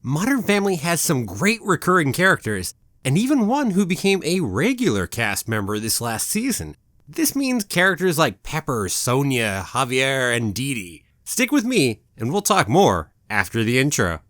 Modern Family has some great recurring characters, and even one who became a regular cast member this last season. This means characters like Pepper, Sonia, Javier, and DeDe. Stick with me, and we'll talk more after the intro.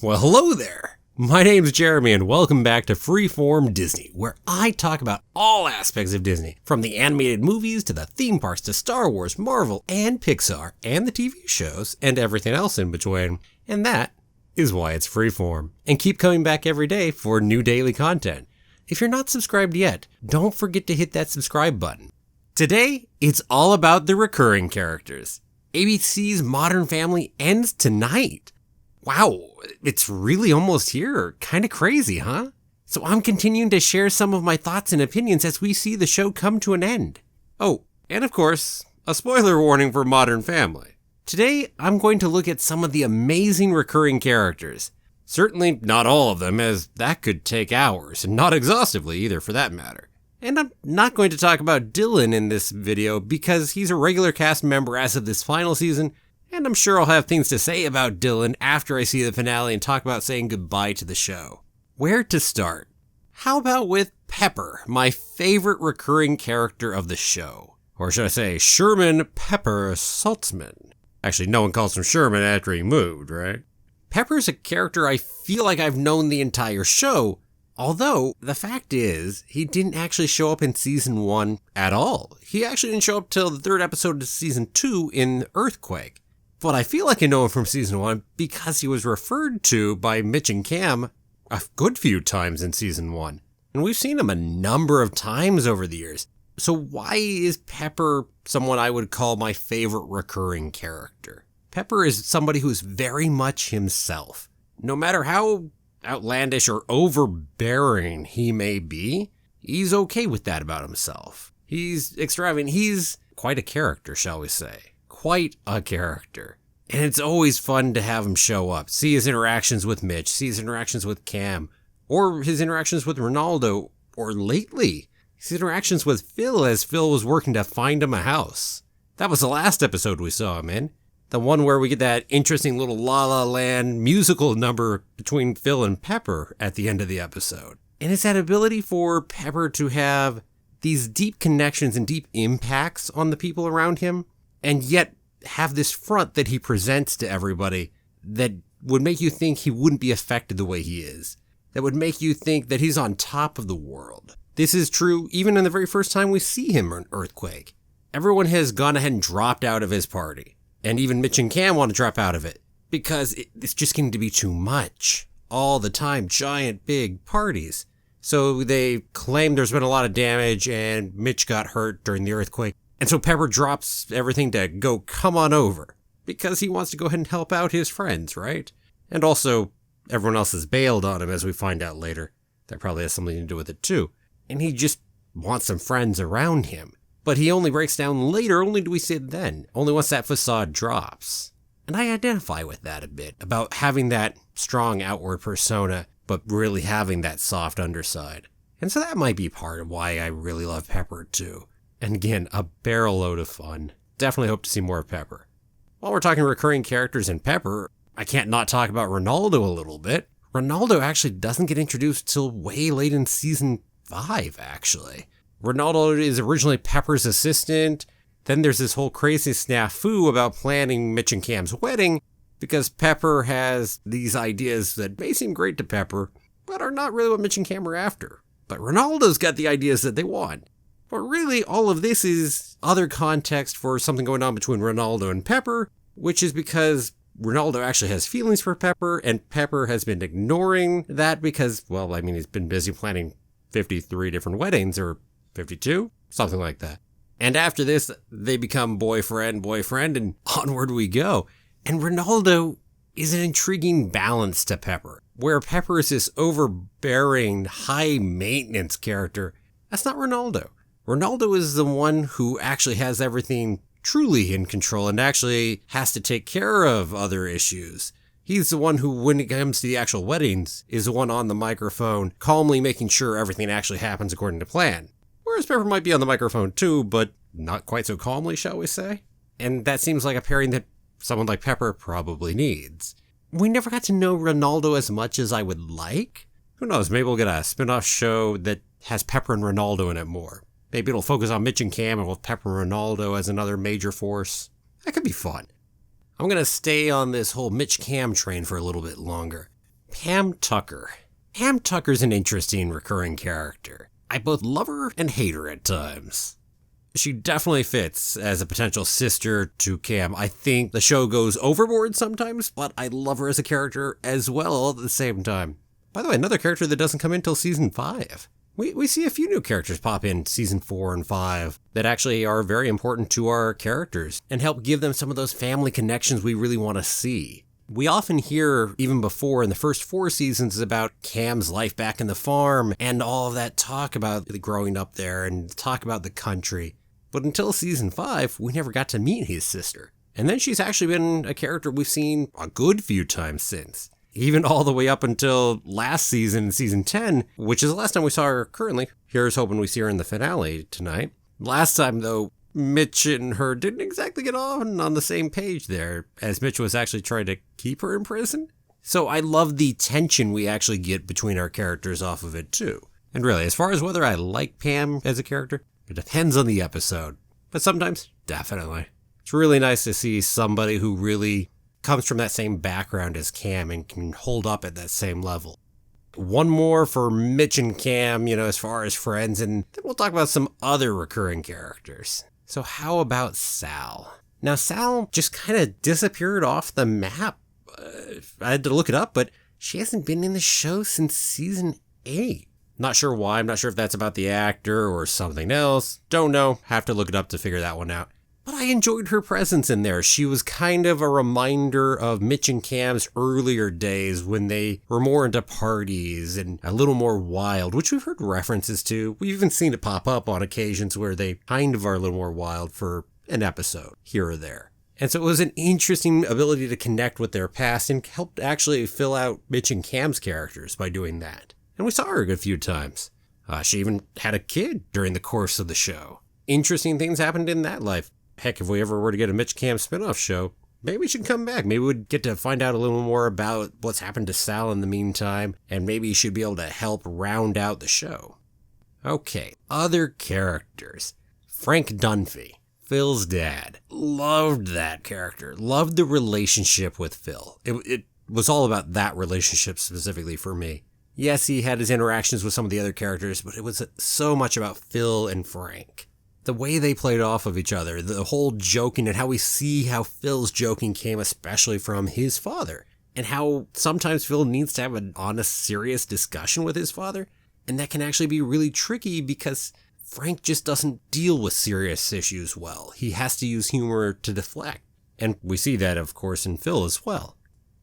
Well, hello there. My name's Jeremy and welcome back to Freeform Disney, where I talk about all aspects of Disney, from the animated movies to the theme parks to Star Wars, Marvel, and Pixar, and the TV shows, and everything else in between. And that is why it's Freeform. And keep coming back every day for new daily content. If you're not subscribed yet, don't forget to hit that subscribe button. Today, it's all about the recurring characters. ABC's Modern Family ends tonight. Wow, it's really almost here. Kind of crazy, huh? So I'm continuing to share some of my thoughts and opinions as we see the show come to an end. Oh, and of course, a spoiler warning for Modern Family. Today, I'm going to look at some of the amazing recurring characters. Certainly not all of them, as that could take hours, and not exhaustively either for that matter. And I'm not going to talk about Dylan in this video because he's a regular cast member as of this final season, and I'm sure I'll have things to say about Dylan after I see the finale and talk about saying goodbye to the show. Where to start? How about with Pepper, my favorite recurring character of the show? Or should I say Sherman Pepper Saltzman? Actually, no one calls him Sherman after he moved, right? Pepper's a character I feel like I've known the entire show, although the fact is, he didn't actually show up in season 1 at all. He actually didn't show up till the 3rd episode of season 2 in Earthquake. But I feel like I know him from season 1 because he was referred to by Mitch and Cam a good few times in season 1. And we've seen him a number of times over the years. So why is Pepper someone I would call my favorite recurring character? Pepper is somebody who's very much himself. No matter how outlandish or overbearing he may be, he's okay with that about himself. He's extravagant. He's quite a character, shall we say. Quite a character. And it's always fun to have him show up, see his interactions with Mitch, see his interactions with Cam, or his interactions with Ronaldo, or lately, his interactions with Phil as Phil was working to find him a house. That was the last episode we saw him in. The one where we get that interesting little La La Land musical number between Phil and Pepper at the end of the episode. And it's that ability for Pepper to have these deep connections and deep impacts on the people around him, and yet have this front that he presents to everybody that would make you think he wouldn't be affected the way he is. That would make you think that he's on top of the world. This is true even in the very first time we see him in Earthquake. Everyone has gone ahead and dropped out of his party. And even Mitch and Cam want to drop out of it because it's just getting to be too much. All the time, giant, big parties. So they claim there's been a lot of damage and Mitch got hurt during the earthquake. And so Pepper drops everything to go come on over because he wants to go ahead and help out his friends, right? And also, everyone else has bailed on him, as we find out later. That probably has something to do with it too. And he just wants some friends around him. But he only breaks down later, only do we see it then. Only once that facade drops. And I identify with that a bit, about having that strong outward persona, but really having that soft underside. And so that might be part of why I really love Pepper too. And again, a barrel load of fun. Definitely hope to see more of Pepper. While we're talking recurring characters and Pepper, I can't not talk about Ronaldo a little bit. Ronaldo actually doesn't get introduced till way late in season 5, actually. Ronaldo is originally Pepper's assistant. Then there's this whole crazy snafu about planning Mitch and Cam's wedding because Pepper has these ideas that may seem great to Pepper, but are not really what Mitch and Cam are after. But Ronaldo's got the ideas that they want. But really, all of this is other context for something going on between Ronaldo and Pepper, which is because Ronaldo actually has feelings for Pepper, and Pepper has been ignoring that because, well, I mean, he's been busy planning 53 different weddings, or 52? Something like that. And after this, they become boyfriend, and onward we go. And Ronaldo is an intriguing balance to Pepper, where Pepper is this overbearing, high-maintenance character. That's not Ronaldo. Ronaldo is the one who actually has everything truly in control and actually has to take care of other issues. He's the one who, when it comes to the actual weddings, is the one on the microphone, calmly making sure everything actually happens according to plan. Whereas Pepper might be on the microphone too, but not quite so calmly, shall we say? And that seems like a pairing that someone like Pepper probably needs. We never got to know Ronaldo as much as I would like. Who knows, maybe we'll get a spin-off show that has Pepper and Ronaldo in it more. Maybe it'll focus on Mitch and Cam and with Pepper and Ronaldo as another major force. That could be fun. I'm going to stay on this whole Mitch Cam train for a little bit longer. Pam Tucker. Pam Tucker's an interesting recurring character. I both love her and hate her at times. She definitely fits as a potential sister to Cam. I think the show goes overboard sometimes, but I love her as a character as well at the same time. By the way, another character that doesn't come in until season 5. We see a few new characters pop in season 4 and 5 that actually are very important to our characters and help give them some of those family connections we really want to see. We often hear, even before in the first 4 seasons, about Cam's life back in the farm and all of that talk about growing up there and talk about the country. But until season 5, we never got to meet his sister. And then she's actually been a character we've seen a good few times since. Even all the way up until last season, season 10, which is the last time we saw her currently. Here's hoping we see her in the finale tonight. Last time, though, Mitch and her didn't exactly get on the same page there, as Mitch was actually trying to keep her in prison. So I love the tension we actually get between our characters off of it, too. And really, as far as whether I like Pam as a character, it depends on the episode. But sometimes, definitely. It's really nice to see somebody who really comes from that same background as Cam and can hold up at that same level. One more for Mitch and Cam, as far as friends, and then we'll talk about some other recurring characters. So how about Sal? Now, Sal just kind of disappeared off the map. I had to look it up, but she hasn't been in the show since season 8. Not sure why. I'm not sure if that's about the actor or something else. Don't know. Have to look it up to figure that one out. But I enjoyed her presence in there. She was kind of a reminder of Mitch and Cam's earlier days when they were more into parties and a little more wild, which we've heard references to. We've even seen it pop up on occasions where they kind of are a little more wild for an episode here or there. And so it was an interesting ability to connect with their past and helped actually fill out Mitch and Cam's characters by doing that. And we saw her a good few times. She even had a kid during the course of the show. Interesting things happened in that life. Heck, if we ever were to get a Mitch Cam spinoff show, maybe we should come back. Maybe we'd get to find out a little more about what's happened to Sal in the meantime, and maybe he should be able to help round out the show. Okay, other characters. Frank Dunphy, Phil's dad. Loved that character. Loved the relationship with Phil. It was all about that relationship specifically for me. Yes, he had his interactions with some of the other characters, but it was so much about Phil and Frank. The way they played off of each other, the whole joking, and how we see how Phil's joking came especially from his father, and how sometimes Phil needs to have an honest, serious discussion with his father, and that can actually be really tricky because Frank just doesn't deal with serious issues well. He has to use humor to deflect, and we see that, of course, in Phil as well.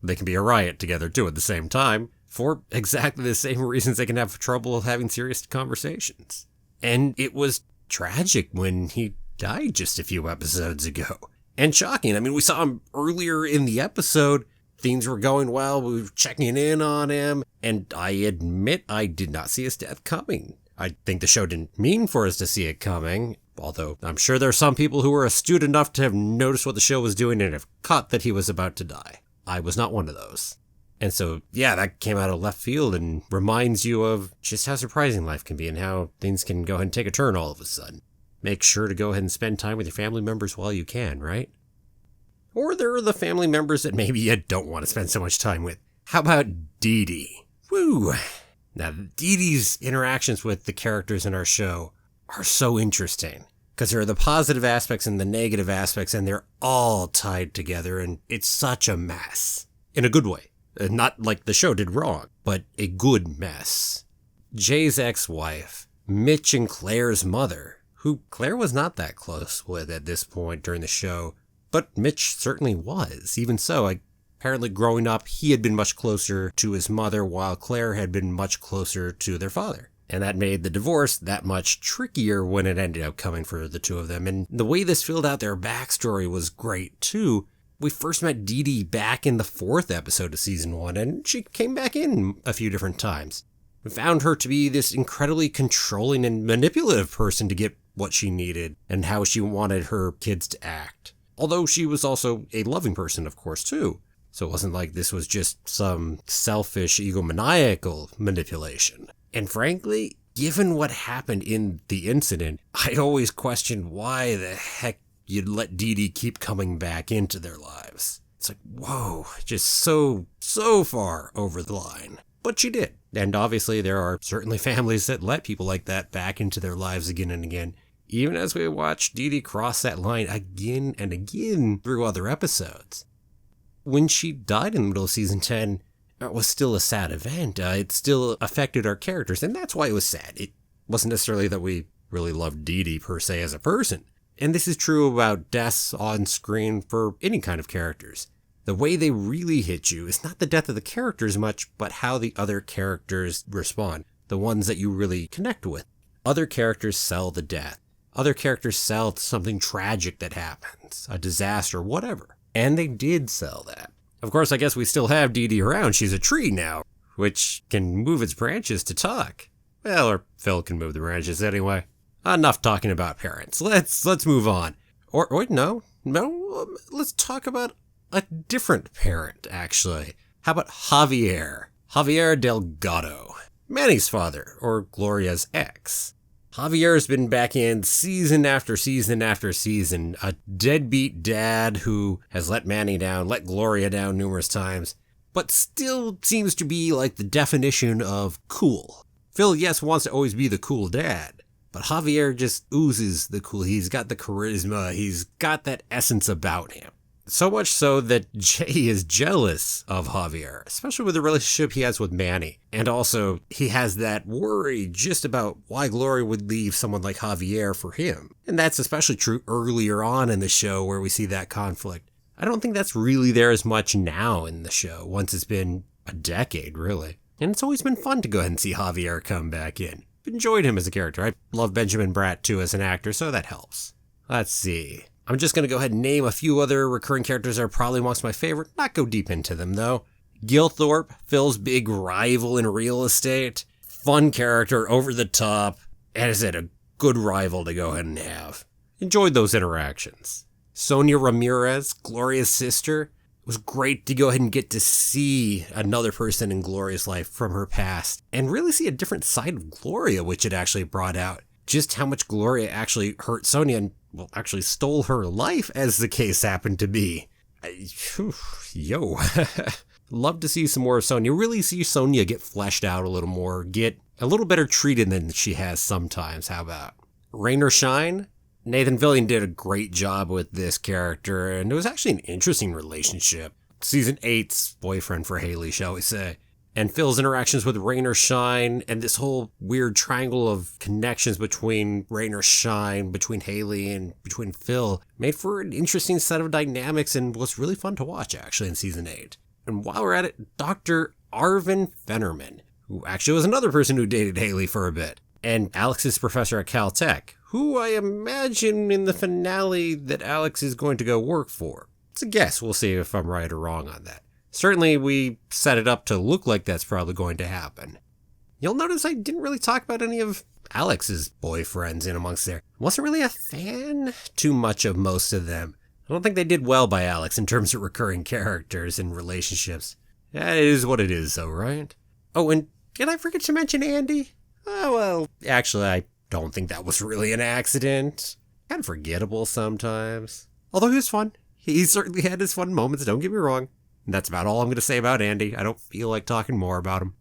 They can be a riot together, too, at the same time, for exactly the same reasons they can have trouble having serious conversations. And it was tragic when he died just a few episodes ago. And shocking. I mean, we saw him earlier in the episode. Things were going well. We were checking in on him. And I admit I did not see his death coming. I think the show didn't mean for us to see it coming. Although I'm sure there are some people who were astute enough to have noticed what the show was doing and have caught that he was about to die. I was not one of those. And so, yeah, that came out of left field and reminds you of just how surprising life can be and how things can go ahead and take a turn all of a sudden. Make sure to go ahead and spend time with your family members while you can, right? Or there are the family members that maybe you don't want to spend so much time with. How about DeDe? Woo! Now, DeDe's interactions with the characters in our show are so interesting because there are the positive aspects and the negative aspects, and they're all tied together, and it's such a mess. In a good way. Not like the show did wrong, but a good mess. Jay's ex-wife, Mitch and Claire's mother, who Claire was not that close with at this point during the show, but Mitch certainly was. Even so, apparently growing up, he had been much closer to his mother while Claire had been much closer to their father. And that made the divorce that much trickier when it ended up coming for the two of them. And the way this filled out their backstory was great too, We first met DeDe back in the 4th episode of season 1, and she came back in a few different times. We found her to be this incredibly controlling and manipulative person to get what she needed and how she wanted her kids to act. Although she was also a loving person, of course, too. So it wasn't like this was just some selfish, egomaniacal manipulation. And frankly, given what happened in the incident, I always questioned why the heck you'd let DeDe keep coming back into their lives. It's like, whoa, just so far over the line. But she did. And obviously there are certainly families that let people like that back into their lives again and again, even as we watch DeDe cross that line again and again through other episodes. When she died in the middle of season 10, it was still a sad event. It still affected our characters, and that's why it was sad. It wasn't necessarily that we really loved DeDe per se as a person. And this is true about deaths on screen for any kind of characters. The way they really hit you is not the death of the characters much, but how the other characters respond, the ones that you really connect with. Other characters sell the death. Other characters sell something tragic that happens, a disaster, whatever. And they did sell that. Of course, I guess we still have DeDe around. She's a tree now, which can move its branches to talk. Well, or Phil can move the branches anyway. Enough talking about parents. Let's move on. Or wait, no. Let's talk about a different parent, actually. How about Javier? Javier Delgado. Manny's father, or Gloria's ex. Javier's been back in season after season after season. A deadbeat dad who has let Manny down, let Gloria down numerous times, but still seems to be like the definition of cool. Phil, yes, wants to always be the cool dad. But Javier just oozes the cool. He's got the charisma. He's got that essence about him. So much so that Jay is jealous of Javier, especially with the relationship he has with Manny. And also, he has that worry just about why Gloria would leave someone like Javier for him. And that's especially true earlier on in the show where we see that conflict. I don't think that's really there as much now in the show, once it's been a decade, really. And it's always been fun to go ahead and see Javier come back in. Enjoyed him as a character. I love Benjamin Bratt too as an actor, so that helps. Let's see. I'm just going to go ahead and name a few other recurring characters that are probably amongst my favorite. Not go deep into them though. Gilthorpe, Phil's big rival in real estate. Fun character, over the top. And is it a good rival to go ahead and have. Enjoyed those interactions. Sonia Ramirez, Gloria's sister. It was great to go ahead and get to see another person in Gloria's life from her past and really see a different side of Gloria, which it actually brought out. Just how much Gloria actually hurt Sonia and, well, actually stole her life, as the case happened to be. Love to see some more of Sonia. Really see Sonia get fleshed out a little more, get a little better treated than she has sometimes. How about Rain or Shine? Nathan Fillion did a great job with this character, and it was actually an interesting relationship. Season 8's boyfriend for Haley, shall we say. And Phil's interactions with Rain or Shine, and this whole weird triangle of connections between Rain or Shine, between Haley and between Phil, made for an interesting set of dynamics and was really fun to watch, actually, in Season 8. And while we're at it, Dr. Arvin Fennerman, who actually was another person who dated Haley for a bit, and Alex's professor at Caltech, who I imagine in the finale that Alex is going to go work for. It's a guess. We'll see if I'm right or wrong on that. Certainly, we set it up to look like that's probably going to happen. You'll notice I didn't really talk about any of Alex's boyfriends in amongst there. Wasn't really a fan too much of most of them. I don't think they did well by Alex in terms of recurring characters and relationships. That is what it is, though, right? Oh, and did I forget to mention Andy? Oh, well, actually, I don't think that was really an accident. Kind of forgettable sometimes. Although he was fun. He certainly had his fun moments, don't get me wrong. And that's about all I'm going to say about Andy. I don't feel like talking more about him.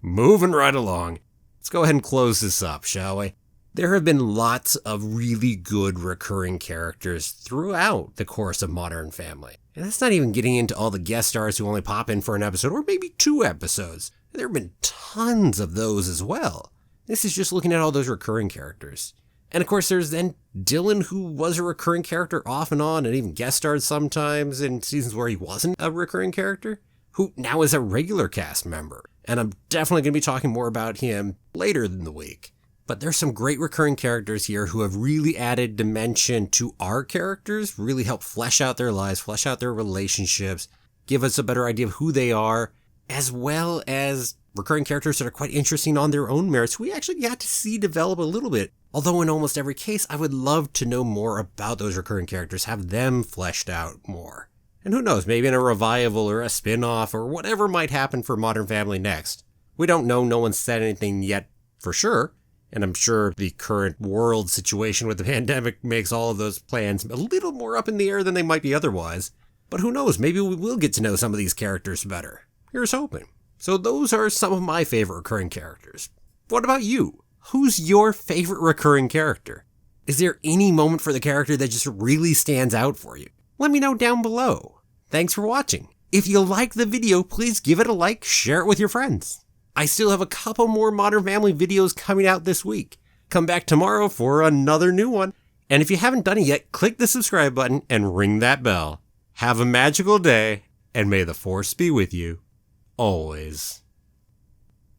Moving right along. Let's go ahead and close this up, shall we? There have been lots of really good recurring characters throughout the course of Modern Family. And that's not even getting into all the guest stars who only pop in for an episode or maybe 2 episodes. There have been tons of those as well. This is just looking at all those recurring characters. And of course there's then Dylan, who was a recurring character off and on and even guest starred sometimes in seasons where he wasn't a recurring character, who now is a regular cast member. And I'm definitely going to be talking more about him later in the week. But there's some great recurring characters here who have really added dimension to our characters, really help flesh out their lives, flesh out their relationships, give us a better idea of who they are, as well as recurring characters that are quite interesting on their own merits, we actually got to see develop a little bit. Although in almost every case, I would love to know more about those recurring characters, have them fleshed out more. And who knows, maybe in a revival or a spin-off or whatever might happen for Modern Family next. We don't know, no one's said anything yet for sure. And I'm sure the current world situation with the pandemic makes all of those plans a little more up in the air than they might be otherwise. But who knows, maybe we will get to know some of these characters better. Here's hoping. So those are some of my favorite recurring characters. What about you? Who's your favorite recurring character? Is there any moment for the character that just really stands out for you? Let me know down below. Thanks for watching. If you like the video, please give it a like, share it with your friends. I still have a couple more Modern Family videos coming out this week. Come back tomorrow for another new one. And if you haven't done it yet, click the subscribe button and ring that bell. Have a magical day, and may the force be with you always.